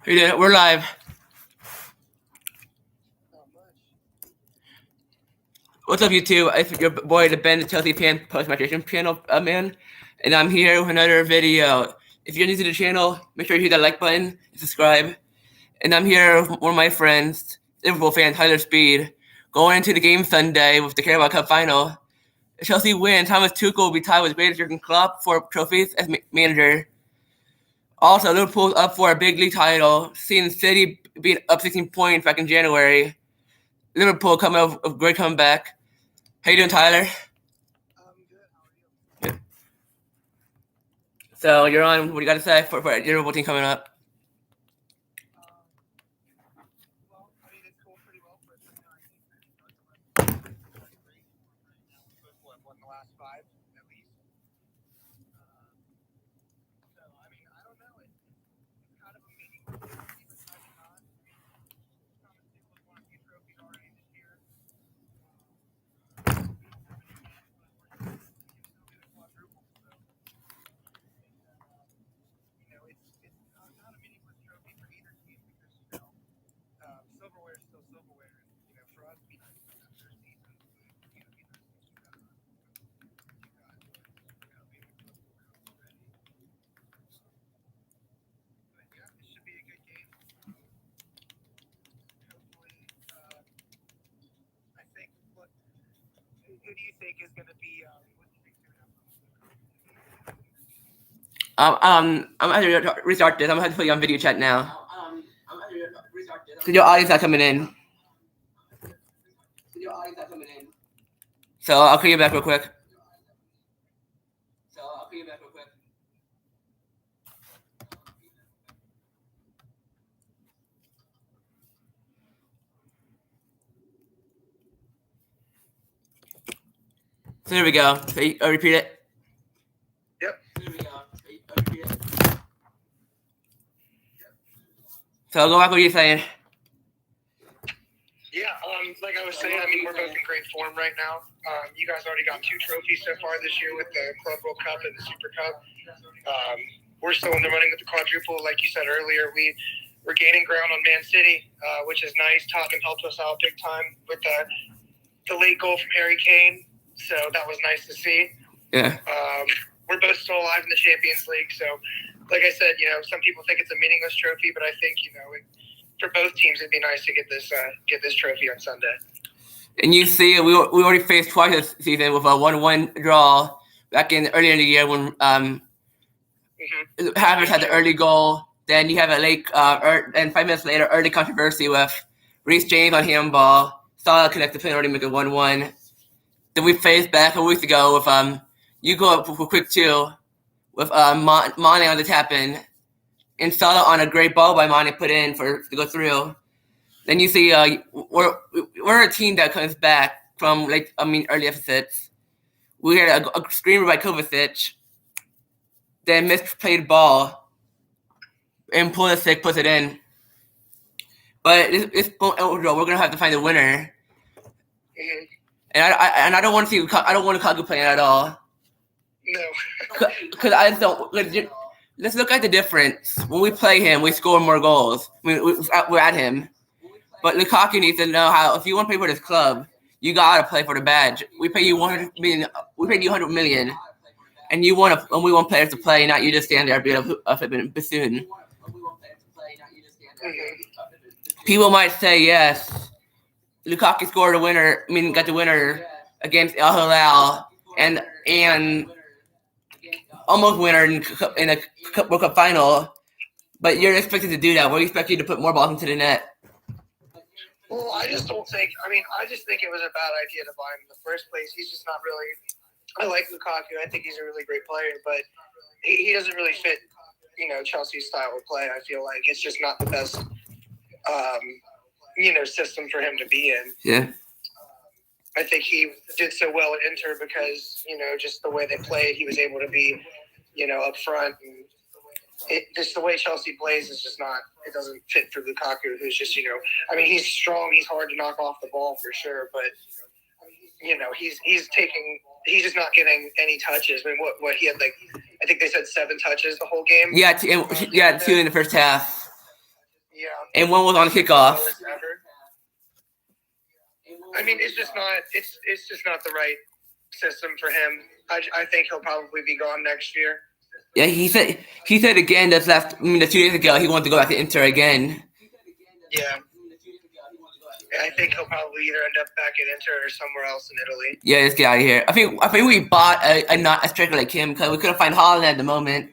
We did it. We're live. What's up, YouTube? It's your boy, the Ben, the Chelsea Fan post-match channel, man. And I'm here with another video. If you're new to the channel, make sure you hit that like button and subscribe. And I'm here with one of my friends, Liverpool fan Tyler Speed, going into the game Sunday with the Carabao Cup final. If Chelsea win, Thomas Tuchel will be tied with greatest Jurgen Klopp for trophies as manager. Also, Liverpool's up for a big league title, seeing City being up 16 points back in January. Liverpool coming up with a great comeback. How you doing, Tyler? I'm good. How are you? Yeah. So you're on. What do you got to say for your Liverpool team coming up? Well, I mean, it's going pretty well for us right now. I think great right now. Liverpool have won the last 5 at least. So I mean, I don't know. It's kind of a meaningless trophy, but kind of not. I mean, Thomas Tuchel's won a few trophies already this year. Not a meaningless trophy for either team because silverware is still silverware, and for us, we nice to have their season. But yeah, it should be a good game. Hopefully, I think. What? Who do you think is going to be? What do you think is going to happen? I'm going to restart this. I'm going to put you on video chat now. Because your audience not coming in. So I'll call you back real quick. So there we go. So I'll repeat it. Yep. So go back what you're saying. Yeah, like I was saying, I mean, we're both in great form right now. You guys already got 2 trophies so far this year with the Club World Cup and the Super Cup. We're still in the running with the quadruple. Like you said earlier, we're gaining ground on Man City, which is nice. Tottenham helped us out big time with the late goal from Harry Kane. So that was nice to see. Yeah. We're both still alive in the Champions League. So, like I said, some people think it's a meaningless trophy, but I think, for both teams, it'd be nice to get this trophy on Sunday. And you see, we already faced twice this season with a 1-1 draw back earlier in the year when Havertz had the early goal. Then you have a late, and 5 minutes later, early controversy with Reece James on handball. Salah connect the penalty, make it 1-1. Then we faced back a week ago with you go up for quick 2 with Mane on the tap in, and Salah on a great ball by Mane put in to go through. Then you see we're a team that comes back from early deficits. We had a screamer by Kovacic, then misplayed ball, and Pulisic puts it in. But it's we're gonna have to find a winner. Mm-hmm. And I don't want to see. I don't want Lukaku playing at all. No. Because I don't. Let's look at the difference. When we play him, we score more goals. We're at him. But Lukaku needs to know how. If you want to play for this club, you gotta play for the badge. We pay you 100 million. We paid you 100 million, and we want players to play, not you just stand there being a bassoon. People might say yes. Lukaku scored got the winner against Al Hilal and almost winner in a World Cup final. But you're expected to do that. We expect you to put more balls into the net. Well, I just think it was a bad idea to buy him in the first place. He's just not really. I like Lukaku. I think he's a really great player, but he doesn't really fit, Chelsea's style of play. I feel like it's just not the best, system for him to be in. Yeah. I think he did so well at Inter because, just the way they played, he was able to be, up front. And just the way Chelsea plays is just not, it doesn't fit for Lukaku, who's just, he's strong, he's hard to knock off the ball for sure, but, he's just not getting any touches. I mean, what he had, I think they said 7 touches the whole game. Yeah, 2 in the first half. and one was on kickoff. I mean, it's just not the right system for him. I think he'll probably be gone next year. Yeah, he said again that's last. 2 days ago he wanted to go back to Inter again. Yeah. I think he'll probably either end up back at Inter or somewhere else in Italy. Yeah, let's get out of here. I think we bought a striker like him because we couldn't find Holland at the moment,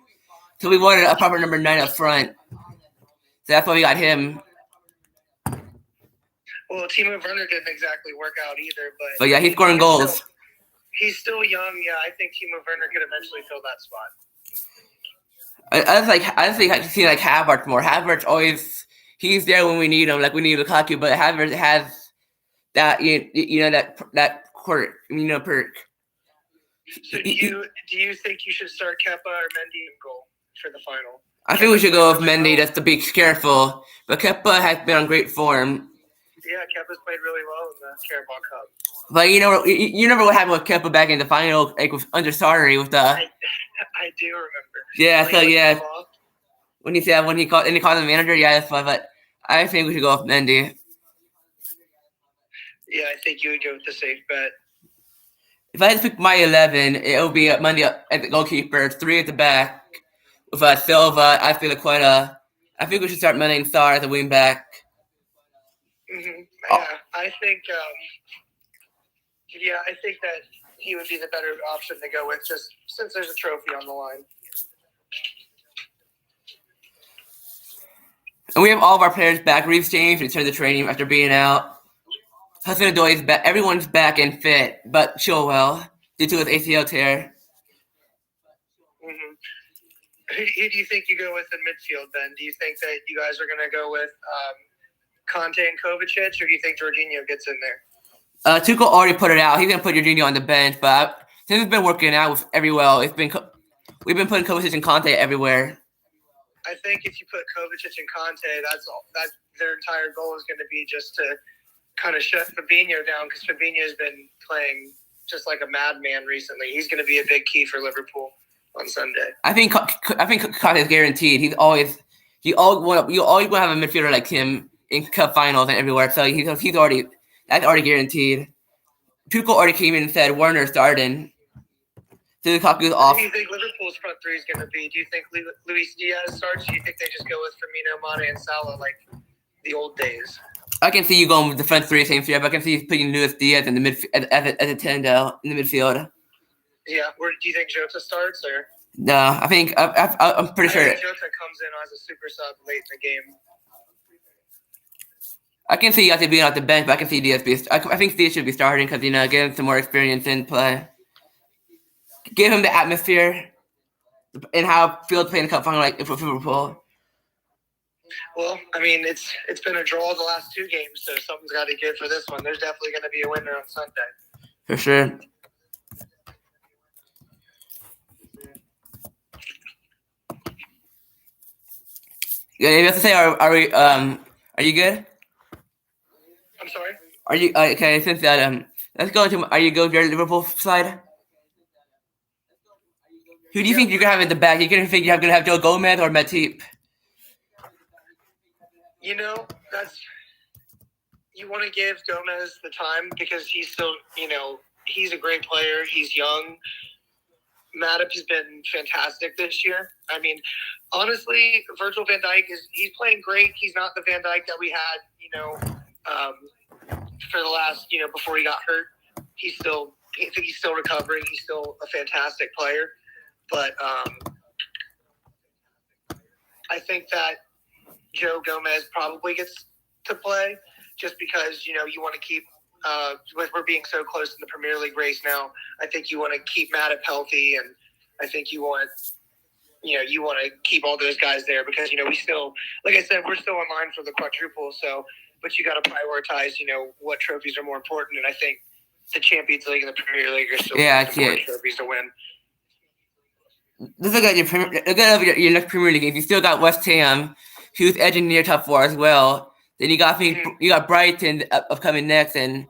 so we wanted a proper number 9 up front. So that's why we got him. Well, Timo Werner didn't exactly work out either, but yeah, he's scoring goals. He's still young. Yeah, I think Timo Werner could eventually fill that spot. I just think I see like Havertz more. Havertz always he's there when we need him, like we need Lukaku, but Havertz has that that quirk, perk. So do you think you should start Kepa or Mendy in goal for the final? I think we should go with Mendy just to be careful, but Kepa has been on great form. Yeah, Kepa's played really well in the Carabao Cup. But you remember what happened with Kepa back in the final, like under Sarri with the. I do remember. Yeah, so yeah, when he called the manager, yeah, that's why. But I think we should go with Mendy. Yeah, I think you would go with the safe bet. If I had to pick my 11, it would be Mendy at the goalkeeper, 3 at the back with Silva, Aspilicueta. I think we should start Mendy and Sarr at the wing back. Mm-hmm. Yeah, I think. I think that he would be the better option to go with, just since there's a trophy on the line. And we have all of our players back. Reece James returned to training after being out. Hudson-Odoi is back. Everyone's back and fit, but Chilwell due to his ACL tear. Mm-hmm. Who do you think you go with in midfield, Ben? Do you think that you guys are going to go with Conte and Kovacic, or do you think Jorginho gets in there? Tuchel already put it out. He's gonna put Jorginho on the bench, but since it's been working out with we've been putting Kovacic and Conte everywhere. I think if you put Kovacic and Conte, that's their entire goal is going to be just to kind of shut Fabinho down, because Fabinho has been playing just like a madman recently. He's going to be a big key for Liverpool on Sunday. I think Conte is guaranteed. You always want to have a midfielder like him in cup finals and everywhere. So he's already. That's already guaranteed. Tuchel already came in and said Werner starting. So Lukaku's off. What do you think Liverpool's front three is going to be? Do you think Luis Diaz starts? Do you think they just go with Firmino, Mane, and Salah like the old days? I can see you going with the front three same but I can see you putting Luis Diaz in the midfield as a 10 in the midfield. Yeah, do you think Jota starts or? No, I think I'm pretty sure. Jota comes in as a super sub late in the game. I can see Yati being off the bench, but I can see Diaz I think Diaz should be starting because, getting some more experience in play. Give him the atmosphere and how field playing the cup final like for Liverpool. Well, I mean, it's been a draw the last 2 games, so something's got to give for this one. There's definitely going to be a winner on Sunday. For sure. Yeah, you have to say, are you good? I'm sorry? Are you okay? Since that, let's go into. Are you good with your Liverpool side? Who do you think you're gonna have at the back? You're gonna think you're gonna have Joe Gomez or Matip? You want to give Gomez the time because he's still, he's a great player. He's young. Matip has been fantastic this year. I mean, honestly, Virgil van Dijk he's playing great. He's not the Van Dijk that we had, for the last, before he got hurt. I think he's still recovering. He's still a fantastic player. But I think that Joe Gomez probably gets to play just because, you want to keep we're being so close in the Premier League race now. I think you want to keep Matip healthy, and I think you want to keep all those guys there because, we still, like I said, we're still in line for the quadruple. So, but you got to prioritize, what trophies are more important. And I think the Champions League and the Premier League are still important trophies to win. Let's look at your next Premier League game. You still got West Ham, who's edging near top 4 as well. Then you got Brighton upcoming next, and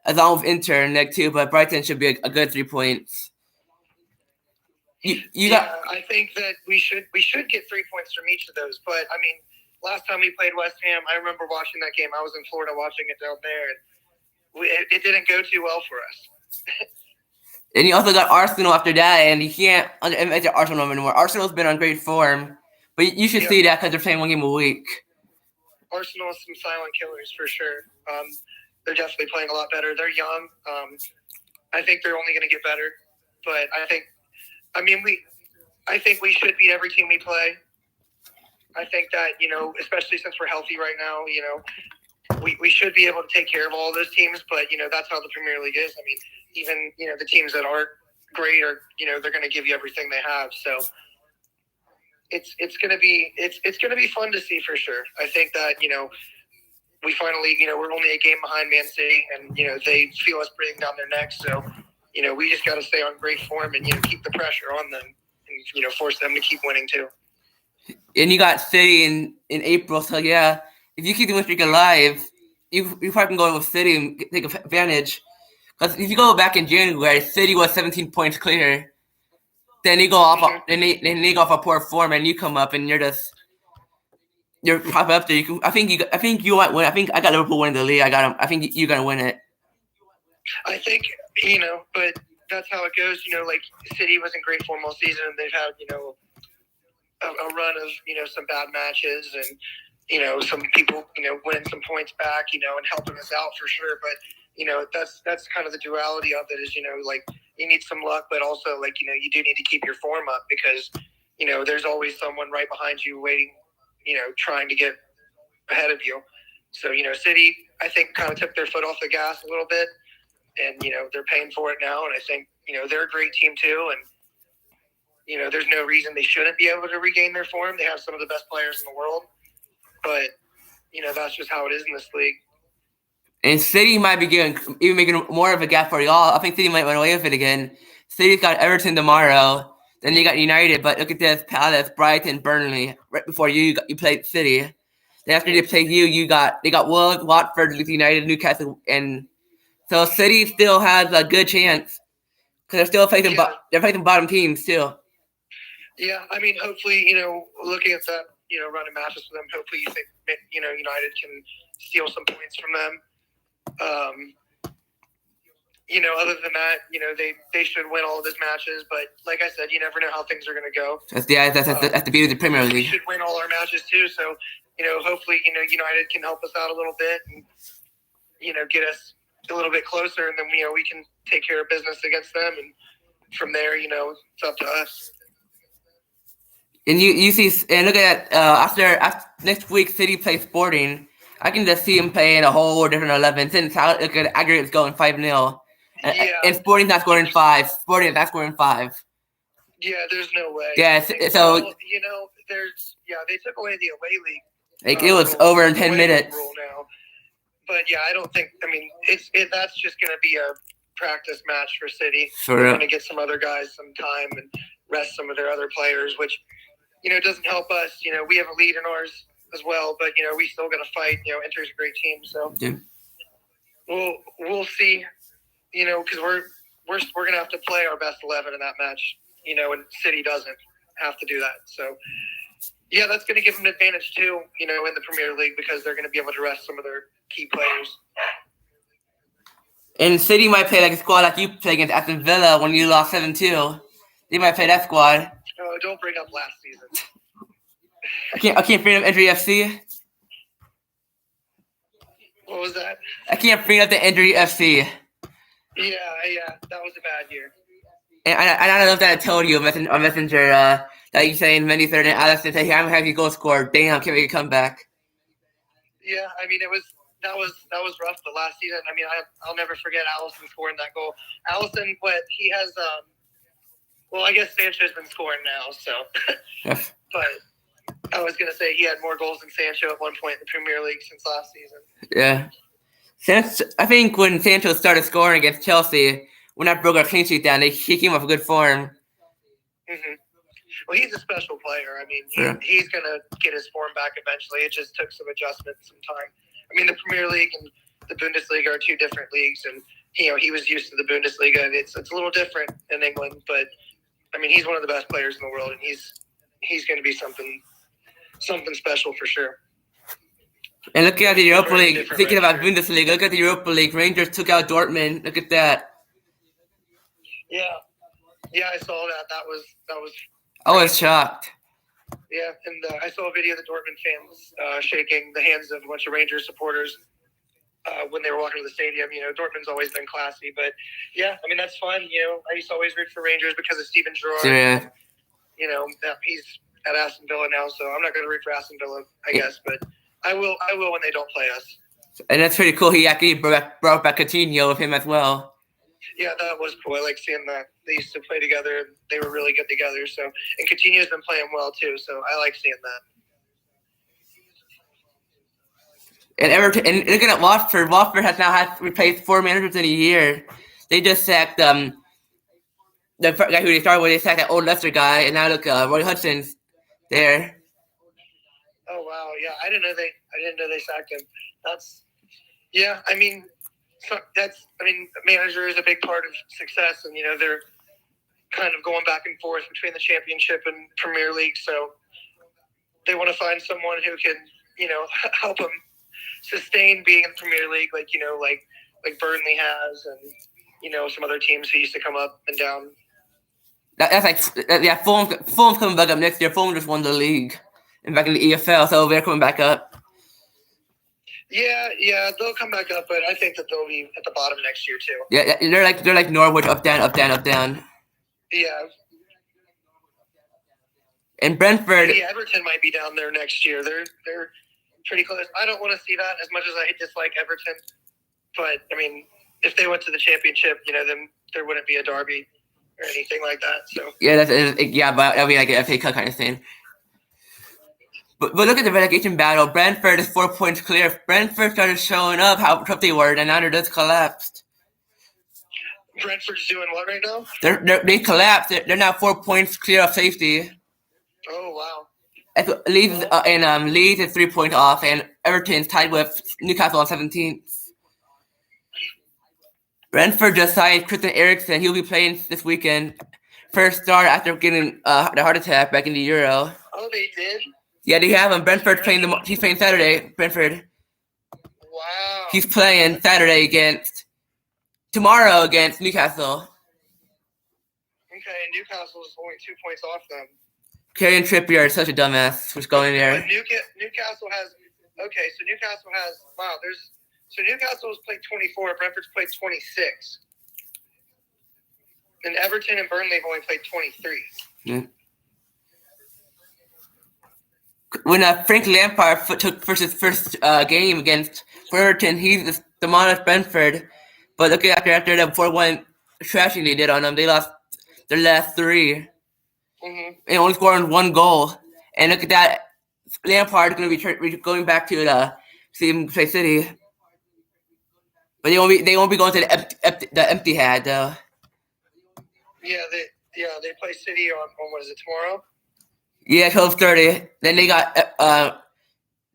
along with Inter next too. But Brighton should be a good 3 points. I think that we should get 3 points from each of those. But I mean, last time we played West Ham, I remember watching that game. I was in Florida watching it down there, and it didn't go too well for us. And you also got Arsenal after that, and you can't underestimate Arsenal anymore. Arsenal's been on great form, but you should see that because they're playing one game a week. Arsenal is some silent killers for sure. They're definitely playing a lot better. They're young. I think they're only going to get better, but I think we should beat every team we play. I think that, especially since we're healthy right now, we should be able to take care of all those teams, but, that's how the Premier League is. I mean, even, the teams that aren't great are, they're going to give you everything they have. So it's going to be fun to see for sure. I think that, we finally, we're only a game behind Man City, and, they feel us breathing down their necks. So, we just got to stay on great form and, keep the pressure on them and, force them to keep winning too. And you got City in April, so yeah, if you keep the win streak alive, you probably can go with City and take advantage. Because if you go back in January, City was 17 points clear. Then they go off, they go off a poor form, and you come up, and you're probably up there. I think you might win. I think I got Liverpool winning the league. I got them. I think you're gonna win it. I think but that's how it goes. Like City was in great form all season, and they've had a run of some bad matches, and some people winning some points back, and helping us out for sure. But that's kind of the duality of it is like you need some luck, but also like you do need to keep your form up because there's always someone right behind you waiting, trying to get ahead of you. So City, I think, kind of took their foot off the gas a little bit, and they're paying for it now. And I think they're a great team too, and there's no reason they shouldn't be able to regain their form. They have some of the best players in the world, but that's just how it is in this league. And City might be even making more of a gap for y'all. I think City might run away with it again. City's got Everton tomorrow. Then you got United, but look at this: Palace, Brighton, Burnley. Right before you played City. Then after they played they got Wolves, Watford, United, Newcastle, and so City still has a good chance because they're still facing they're facing bottom teams too. Yeah, I mean, hopefully, looking at that, run of matches for them, hopefully you think, United can steal some points from them. Other than that, they should win all of those matches. But like I said, you never know how things are going to go. That's the beauty of the Premier League. We should win all our matches too. So, hopefully, United can help us out a little bit and, get us a little bit closer. And then, we can take care of business against them. And from there, it's up to us. And you see, and look at after next week, City plays Sporting. I can just see him playing a whole different 11 since how look at aggregate's going 5-0. And Sporting's not scoring 5. Sporting is not scoring 5. Yeah, there's no way. Yeah, so they took away the away league. Like it was over in 10 minutes. Rule now. But yeah, I don't think. I mean, that's just going to be a practice match for City. Sure. They're going to get some other guys some time and rest some of their other players, which doesn't help us. We have a lead in ours as well, but we still got to fight. Inter's a great team, so we'll see. Because we're gonna have to play our best 11 in that match. And City doesn't have to do that. So yeah, that's gonna give them an advantage too. In the Premier League because they're gonna be able to rest some of their key players. And City might play like a squad like you played against Aston Villa when you lost 7-2. They might play that squad. Oh, don't bring up last season. I can't bring up Injury FC. What was that? I can't bring up the Injury FC. Yeah, that was a bad year. And I don't know if that I told you on Messenger that you saying many third and Allison said, "Hey, I'm having you goal score. Damn, can't make a comeback." Yeah, I mean that was rough. But last season, I mean, I'll never forget Allison scoring that goal. Allison, he has well, I guess Sancho's been scoring now, so. Yes. But I was gonna say he had more goals than Sancho at one point in the Premier League since last season. Yeah. I think when Sancho started scoring against Chelsea, when that broke our clean sheet down, he came off a good form. Mm-hmm. Well, he's a special player. I mean, he's going to get his form back eventually. It just took some adjustment, some time. I mean, the Premier League and the Bundesliga are two different leagues, and he was used to the Bundesliga. It's a little different in England, but I mean, he's one of the best players in the world, and he's going to be something special for sure. And look at the Europa Very League. different Thinking about record. Bundesliga, look at the Europa League. Rangers took out Dortmund. Look at that. Yeah, I saw that. That was. I was shocked. Yeah, and I saw a video of the Dortmund fans shaking the hands of a bunch of Rangers supporters when they were walking to the stadium. You know, Dortmund's always been classy, but yeah, I mean that's fun. You know, I used to always root for Rangers because of Steven Gerrard. Yeah. You know, he's at Aston Villa now, so I'm not going to root for Aston Villa, I guess, but I will when they don't play us. And that's pretty cool. He actually brought back Coutinho with him as well. Yeah, that was cool. I like seeing that. They used to play together. They were really good together. So, and Coutinho's been playing well too. So I like seeing that. And Everton, and looking at Watford, Watford has now replaced 4 managers in a year. They just sacked the guy who they started with. They sacked that old Leicester guy, and now look, Roy Hudson's there. Oh wow, yeah, I didn't know they sacked him. I mean, manager is a big part of success, and you know they're kind of going back and forth between the Championship and Premier League, so they want to find someone who can, you know, help them sustain being in the Premier League, like Burnley has, and you know some other teams who used to come up and down. That's like Fulham's coming back up next year. Fulham just won the league and back in the EFL, so they're coming back up. Yeah, they'll come back up, but I think that they'll be at the bottom next year too. Yeah, they're like Norwich, up down, up down, up down. Yeah. And Brentford. Maybe Everton might be down there next year. They're pretty close. I don't want to see that as much as I dislike Everton, but I mean, if they went to the Championship, you know, then there wouldn't be a derby or anything like that. So yeah, but that'd be like an FA Cup kind of thing. But look at the relegation battle. Brentford is 4 points clear. If Brentford started showing up how tough they were, and now they're just collapsed. Brentford's doing what right now? They collapsed. They're now 4 points clear of safety. Oh wow. Leeds is 3 points off, and Everton's tied with Newcastle on 17th. Brentford just signed Christian Eriksen. He'll be playing this weekend. First start after getting the heart attack back in the Euro. Oh, they did? Yeah, they have him. Brentford he's playing Saturday. Brentford. Wow. He's playing Saturday tomorrow against Newcastle. Okay, Newcastle's only 2 points off them. Kieran Trippier is such a dumbass who's going there. Newcastle has Newcastle's played 24, Brentford's played 26. And Everton and Burnley have only played 23. Yeah. When Frank Lampard took his first game against Everton, he demolished Brentford. But look at after the 4-1 trashing they did on them, they lost their last 3. Mm-hmm. And only scoring 1 goal. And look at that, Lampard is going to be going back to the play City. But they won't be going to the empty hat though. Yeah, they play City on what is it, tomorrow? Yeah, 12:30. Then they got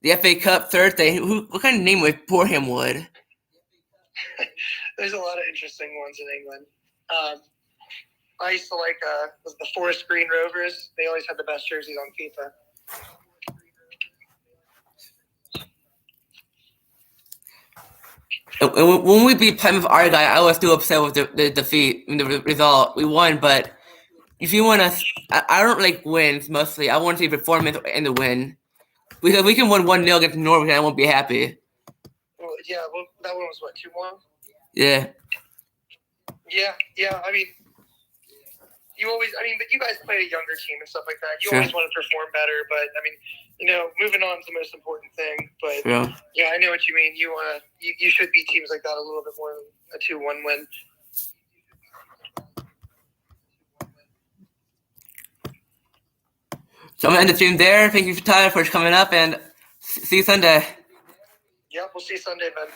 the FA Cup Thursday. What kind of name would Boreham Wood? There's a lot of interesting ones in England. I used to like the Forest Green Rovers. They always had the best jerseys on FIFA. When we beat Plymouth Argyle, I was still upset with the defeat, the result. We won, but if you want to, I don't like wins mostly. I want to see performance and the win. Because we can win 1-0 against Norwich and I won't be happy. Well, that one was what, 2-1? Yeah. Yeah. I mean, but you guys played a younger team and stuff like that. You Sure. always want to perform better, but I mean, you know, moving on is the most important thing. But Sure. yeah, I know what you mean. You should beat teams like that a little bit more than a 2-1 win. So I'm going to end the stream there. Thank you, Tyler, for coming up, and see you Sunday. Yep, we'll see you Sunday, man.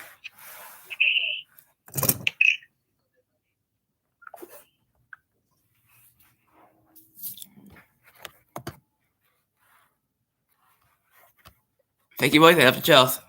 Thank you, boys. I have to Chelsea.